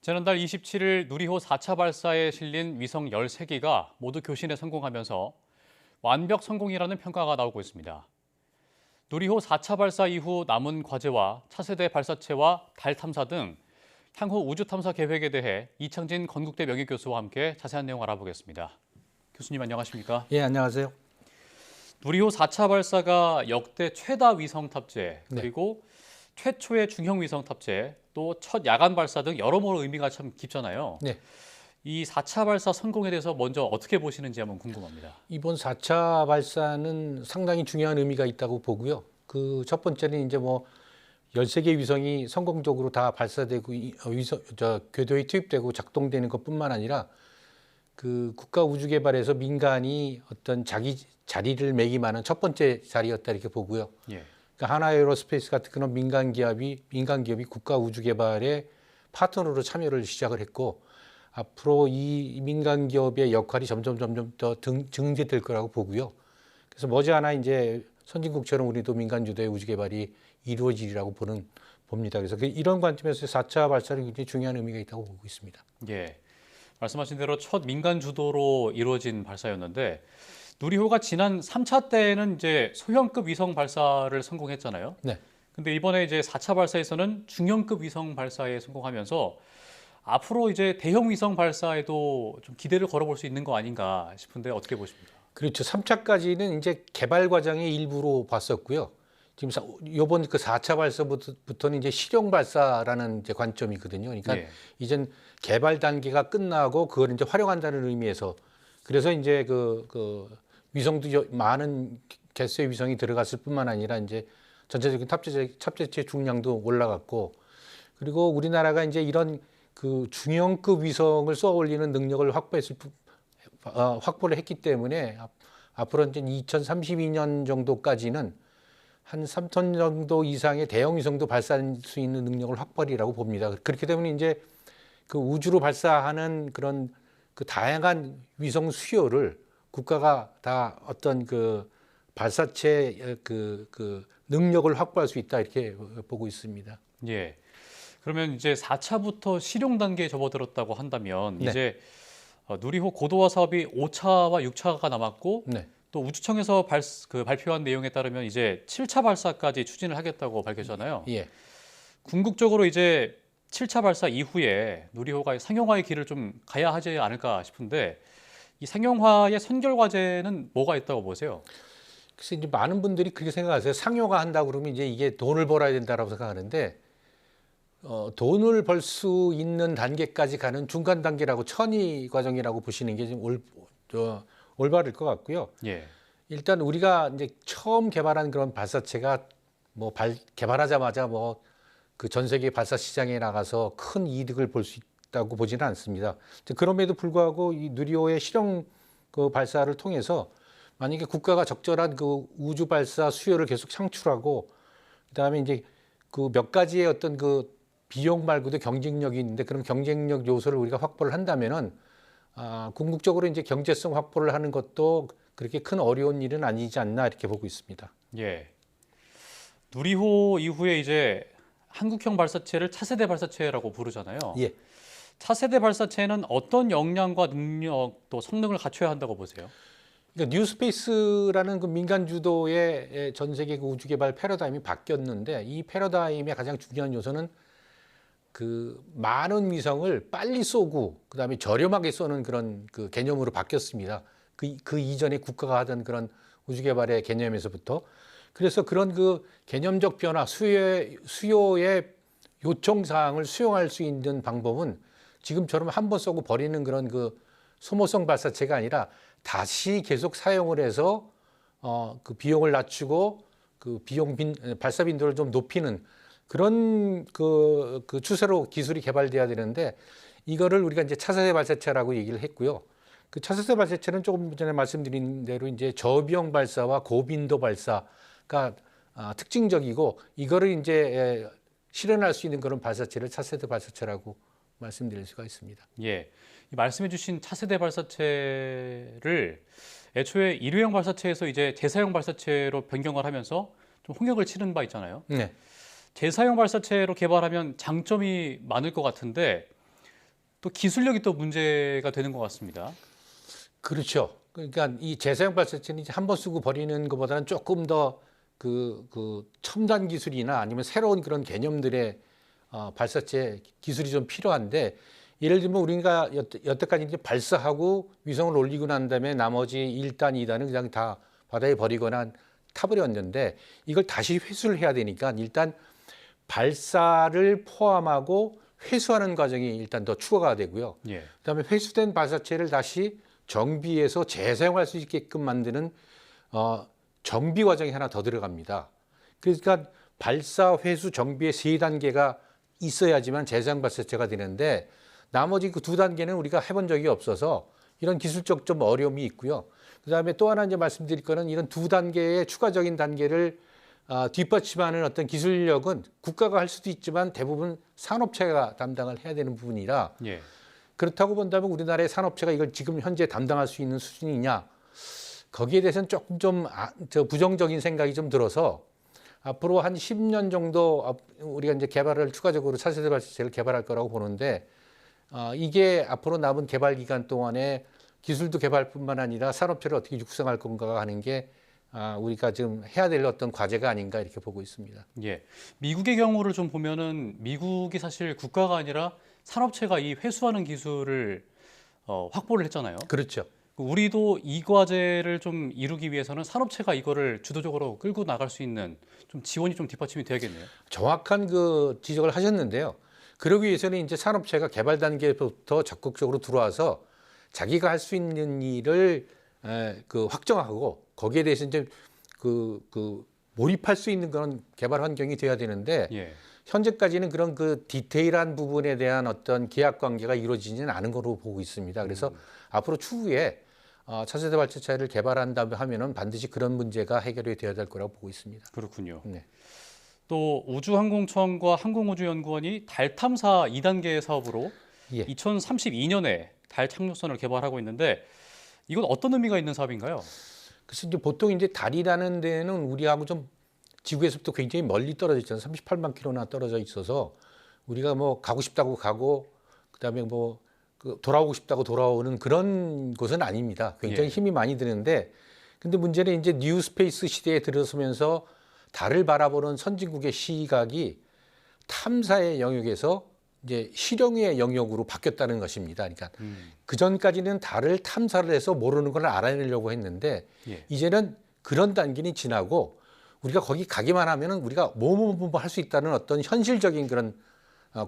지난달 27일 누리호 4차 발사에 실린 위성 13기가 모두 교신에 성공하면서 완벽 성공이라는 평가가 나오고 있습니다. 누리호 4차 발사 이후 남은 과제와 차세대 발사체와 달 탐사 등 향후 우주 탐사 계획에 대해 이창진 건국대 명예교수와 함께 자세한 내용 알아보겠습니다. 교수님 안녕하십니까? 예, 안녕하세요. 누리호 4차 발사가 역대 최다 위성 탑재, 네. 그리고 최초의 중형 위성 탑재, 또 첫 야간 발사 등 여러모로 의미가 참 깊잖아요. 네. 이 4차 발사 성공에 대해서 먼저 어떻게 보시는지 한번 궁금합니다. 이번 4차 발사는 상당히 중요한 의미가 있다고 보고요. 그 첫 번째는 이제 뭐 13개 위성이 성공적으로 다 발사되고 궤도에 투입되고 작동되는 것뿐만 아니라 그 국가 우주 개발에서 민간이 어떤 자기 자리를 매김하는 첫 번째 자리였다 이렇게 보고요. 예. 그러니까 하나에어로스페이스 같은 그런 민간 기업이 국가 우주 개발에 파트너로 참여를 시작을 했고 앞으로 이 민간 기업의 역할이 점점 더 증대될 거라고 보고요. 그래서 머지않아 이제 선진국처럼 우리도 민간 주도의 우주 개발이 이루어지리라고 봅니다. 그래서 이런 관점에서 4차 발사는 굉장히 중요한 의미가 있다고 보고 있습니다. 예. 말씀하신 대로 첫 민간 주도로 이루어진 발사였는데 누리호가 지난 3차 때는 이제 소형급 위성 발사를 성공했잖아요. 네. 근데 이번에 이제 4차 발사에서는 중형급 위성 발사에 성공하면서 앞으로 이제 대형 위성 발사에도 좀 기대를 걸어볼 수 있는 거 아닌가 싶은데 어떻게 보십니까? 그렇죠. 3차까지는 이제 개발 과정의 일부로 봤었고요. 지금 요번 그 4차 발사부터는 이제 실용 발사라는 이제 관점이거든요. 그러니까 예. 이젠 개발 단계가 끝나고 그걸 이제 활용한다는 의미에서 그래서 이제 그 위성도 많은 개수의 위성이 들어갔을 뿐만 아니라 이제 전체적인 탑재체 중량도 올라갔고 그리고 우리나라가 이제 이런 그 중형급 위성을 쏘아 올리는 능력을 확보를 했기 때문에 앞으로 이제 2032년 정도까지는 한 3톤 정도 이상의 대형 위성도 발사할 수 있는 능력을 확보하리라고 봅니다. 그렇기 때문에 이제 그 우주로 발사하는 그런 그 다양한 위성 수요를 국가가 다 어떤 그 발사체 그 능력을 확보할 수 있다 이렇게 보고 있습니다. 예. 그러면 이제 4차부터 실용 단계에 접어들었다고 한다면 네. 이제 누리호 고도화 사업이 5차와 6차가 남았고 네. 또 우주청에서 발표한 내용에 따르면 이제 7차 발사까지 추진을 하겠다고 밝혔잖아요. 예. 궁극적으로 이제 7차 발사 이후에 누리호가 상용화의 길을 좀 가야 하지 않을까 싶은데 이 상용화의 선결 과제는 뭐가 있다고 보세요? 그래서 이제 많은 분들이 그렇게 생각하세요. 상용화 한다 그러면 이제 이게 돈을 벌어야 된다라고 생각하는데 돈을 벌 수 있는 단계까지 가는 중간 단계라고 천의 과정이라고 보시는 게 좀 올바를 것 같고요. 예. 일단 우리가 이제 처음 개발한 그런 발사체가 뭐 개발하자마자 뭐 그 전 세계 발사 시장에 나가서 큰 이득을 볼 수 있다고 보지는 않습니다. 그럼에도 불구하고 이 누리호의 실용 그 발사를 통해서 만약에 국가가 적절한 그 우주 발사 수요를 계속 창출하고 그다음에 이제 그 몇 가지의 어떤 그 비용 말고도 경쟁력이 있는데 그런 경쟁력 요소를 우리가 확보를 한다면은 궁극적으로 이제 경제성 확보를 하는 것도 그렇게 큰 어려운 일은 아니지 않나 이렇게 보고 있습니다. 예. 누리호 이후에 이제 한국형 발사체를 차세대 발사체라고 부르잖아요. 예. 차세대 발사체는 어떤 역량과 능력 또 성능을 갖춰야 한다고 보세요? 그러니까 뉴스페이스라는 그 민간 주도의 전 세계 그 우주 개발 패러다임이 바뀌었는데 이 패러다임의 가장 중요한 요소는 그 많은 위성을 빨리 쏘고 그다음에 저렴하게 쏘는 그런 그 개념으로 바뀌었습니다. 그 이전에 국가가 하던 그런 우주 개발의 개념에서부터 그래서 그런 그 개념적 변화 수요의 요청 사항을 수용할 수 있는 방법은 지금처럼 한 번 쏘고 버리는 그런 그 소모성 발사체가 아니라 다시 계속 사용을 해서 그 비용을 낮추고 그 발사 빈도를 좀 높이는 그런 그 추세로 기술이 개발돼야 되는데 이거를 우리가 이제 차세대 발사체라고 얘기를 했고요. 그 차세대 발사체는 조금 전에 말씀드린 대로 이제 저비용 발사와 고빈도 발사가 특징적이고 이거를 이제 실현할 수 있는 그런 발사체를 차세대 발사체라고 말씀드릴 수가 있습니다. 예. 말씀해주신 차세대 발사체를 애초에 일회용 발사체에서 이제 재사용 발사체로 변경을 하면서 좀 홍역을 치른 바 있잖아요. 네. 재사용 발사체로 개발하면 장점이 많을 것 같은데 또 기술력이 또 문제가 되는 것 같습니다. 그렇죠. 그러니까 이 재사용 발사체는 이제 한 번 쓰고 버리는 것보다는 조금 더 그 첨단 기술이나 아니면 새로운 그런 개념들의 발사체 기술이 좀 필요한데, 예를 들면 우리가 여태까지 이제 발사하고 위성을 올리고 난 다음에 나머지 1단, 2단은 그냥 다 바다에 버리거나 타버렸는데, 이걸 다시 회수를 해야 되니까 일단 발사를 포함하고 회수하는 과정이 일단 더 추가가 되고요. 예. 그다음에 회수된 발사체를 다시 정비해서 재사용할 수 있게끔 만드는 정비 과정이 하나 더 들어갑니다. 그러니까 발사, 회수, 정비의 세 단계가 있어야지만 재사용 발사체가 되는데, 나머지 그 두 단계는 우리가 해본 적이 없어서 이런 기술적 좀 어려움이 있고요. 그다음에 또 하나 이제 말씀드릴 거는, 이런 두 단계의 추가적인 단계를 뒷받침하는 어떤 기술력은 국가가 할 수도 있지만 대부분 산업체가 담당을 해야 되는 부분이라, 예. 그렇다고 본다면 우리나라의 산업체가 이걸 지금 현재 담당할 수 있는 수준이냐, 거기에 대해서는 조금 좀 부정적인 생각이 좀 들어서, 앞으로 한 10년 정도 우리가 이제 개발을 추가적으로 차세대 발사체를 개발할 거라고 보는데, 이게 앞으로 남은 개발 기간 동안에 기술도 개발뿐만 아니라 산업체를 어떻게 육성할 건가 하는 게 우리가 지금 해야 될 어떤 과제가 아닌가 이렇게 보고 있습니다. 예. 미국의 경우를 좀 보면은 미국이 사실 국가가 아니라 산업체가 이 회수하는 기술을 확보를 했잖아요. 그렇죠. 우리도 이 과제를 좀 이루기 위해서는 산업체가 이거를 주도적으로 끌고 나갈 수 있는 좀 지원이 좀 뒷받침이 돼야겠네요. 정확한 그 지적을 하셨는데요. 그러기 위해서는 이제 산업체가 개발 단계부터 적극적으로 들어와서 자기가 할 수 있는 일을 확정하고, 거기에 대해서 이제 몰입할 수 있는 그런 개발 환경이 돼야 되는데, 예. 현재까지는 그런 그 디테일한 부분에 대한 어떤 계약 관계가 이루어지지는 않은 거로 보고 있습니다. 그래서 앞으로 추후에 차세대 발사체를 개발한다면 하면은 반드시 그런 문제가 해결이 되어야 될 거라고 보고 있습니다. 그렇군요. 네. 또 우주항공청과 항공우주연구원이 달 탐사 2단계 사업으로 예. 2032년에 달 착륙선을 개발하고 있는데, 이건 어떤 의미가 있는 사업인가요? 그래서 이제 보통 이제 달이라는 데는 우리하고 좀 지구에서부터 굉장히 멀리 떨어져 있잖아요. 38만 킬로나 떨어져 있어서 우리가 뭐 가고 싶다고 가고, 그다음에 뭐 돌아오고 싶다고 돌아오는 그런 곳은 아닙니다. 굉장히 예. 힘이 많이 드는데, 근데 문제는 이제 뉴 스페이스 시대에 들어서면서 달을 바라보는 선진국의 시각이 탐사의 영역에서 이제 실용의 영역으로 바뀌었다는 것입니다. 그러니까 그 전까지는 달을 탐사를 해서 모르는 걸 알아내려고 했는데, 예. 이제는 그런 단계는 지나고 우리가 거기 가기만 하면은 우리가 뭐뭐 할 수 있다는 어떤 현실적인 그런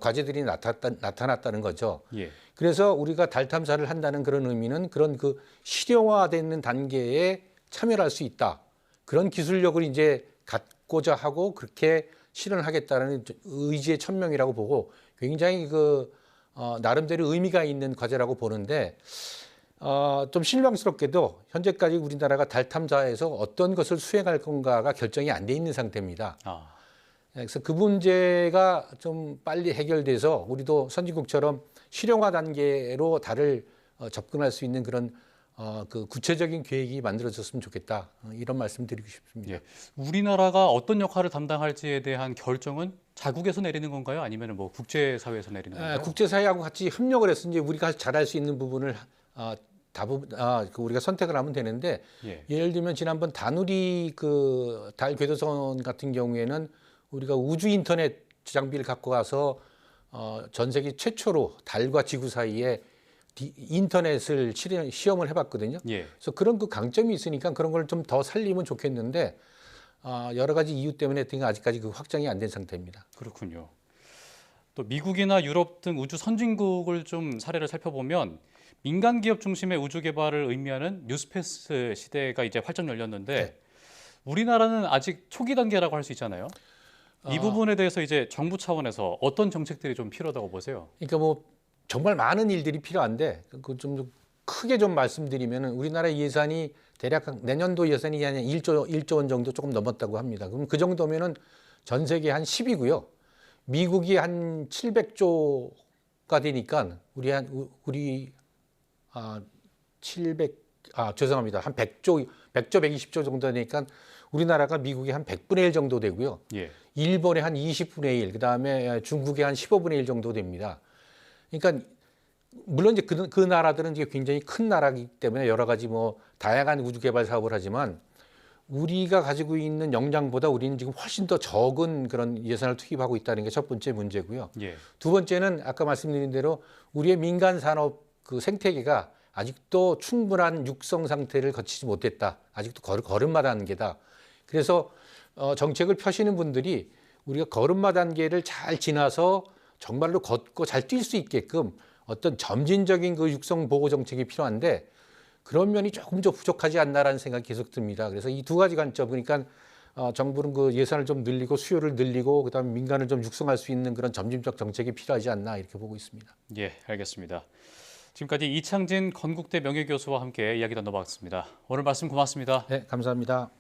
과제들이 나타났다는 거죠. 예. 그래서 우리가 달 탐사를 한다는 그런 의미는 그런 그 실용화되는 단계에 참여할 수 있다. 그런 기술력을 이제 갖고자 하고 그렇게 실현하겠다는 의지의 천명이라고 보고, 굉장히 나름대로 의미가 있는 과제라고 보는데, 좀 실망스럽게도 현재까지 우리나라가 달 탐사에서 어떤 것을 수행할 건가가 결정이 안 돼 있는 상태입니다. 그래서 그 문제가 좀 빨리 해결돼서 우리도 선진국처럼 실용화 단계로 달을 접근할 수 있는 그런 그 구체적인 계획이 만들어졌으면 좋겠다, 이런 말씀 드리고 싶습니다. 예. 우리나라가 어떤 역할을 담당할지에 대한 결정은 자국에서 내리는 건가요? 아니면 뭐 국제사회에서 내리는 건가요? 국제사회하고 같이 협력을 해서 이제 우리가 잘할 수 있는 부분을 대부분 우리가 선택을 하면 되는데, 예. 예를 들면 지난번 다누리 그 달 궤도선 같은 경우에는 우리가 우주 인터넷 장비를 갖고 가서 전 세계 최초로 달과 지구 사이에 인터넷을 시험을 해봤거든요. 예. 그래서 그런 그 강점이 있으니까 그런 걸 좀 더 살리면 좋겠는데, 여러 가지 이유 때문에 아직까지 그 확정이 안 된 상태입니다. 그렇군요. 또 미국이나 유럽 등 우주 선진국을 좀 사례를 살펴보면 민간 기업 중심의 우주 개발을 의미하는 뉴스페이스 시대가 이제 활짝 열렸는데, 네. 우리나라는 아직 초기 단계라고 할 수 있잖아요. 이 부분에 대해서 이제 정부 차원에서 어떤 정책들이 좀 필요하다고 보세요? 그러니까 뭐 정말 많은 일들이 필요한데, 그 좀 크게 좀 말씀드리면은 우리나라 예산이 대략 내년도 예산이 한 1조 원 정도 조금 넘었다고 합니다. 그럼 그 정도면은 전 세계 한 10이고요. 미국이 한 700조가 되니까 우리 700 한 100조 120조 정도 되니까 우리나라가 미국의 한 100분의 1 정도 되고요. 예. 일본의 한 20분의 1, 그다음에 중국의 한 15분의 1 정도 됩니다. 그러니까 물론 이제 그 나라들은 이제 굉장히 큰 나라이기 때문에 여러 가지 뭐 다양한 우주 개발 사업을 하지만 우리가 가지고 있는 역량보다 우리는 지금 훨씬 더 적은 그런 예산을 투입하고 있다는 게 첫 번째 문제고요. 예. 두 번째는 아까 말씀드린 대로 우리의 민간 산업 그 생태계가 아직도 충분한 육성 상태를 거치지 못했다. 아직도 걸음마 단계다. 그래서 정책을 펴시는 분들이 우리가 걸음마 단계를 잘 지나서 정말로 걷고 잘 뛸 수 있게끔 어떤 점진적인 그 육성 보호 정책이 필요한데 그런 면이 조금 더 부족하지 않나라는 생각이 계속 듭니다. 그래서 이 두 가지 관점, 그러니까 정부는 그 예산을 좀 늘리고 수요를 늘리고 그다음에 민간을 좀 육성할 수 있는 그런 점진적 정책이 필요하지 않나 이렇게 보고 있습니다. 예, 알겠습니다. 지금까지 이창진 건국대 명예교수와 함께 이야기 나눠봤습니다. 오늘 말씀 고맙습니다. 네, 감사합니다.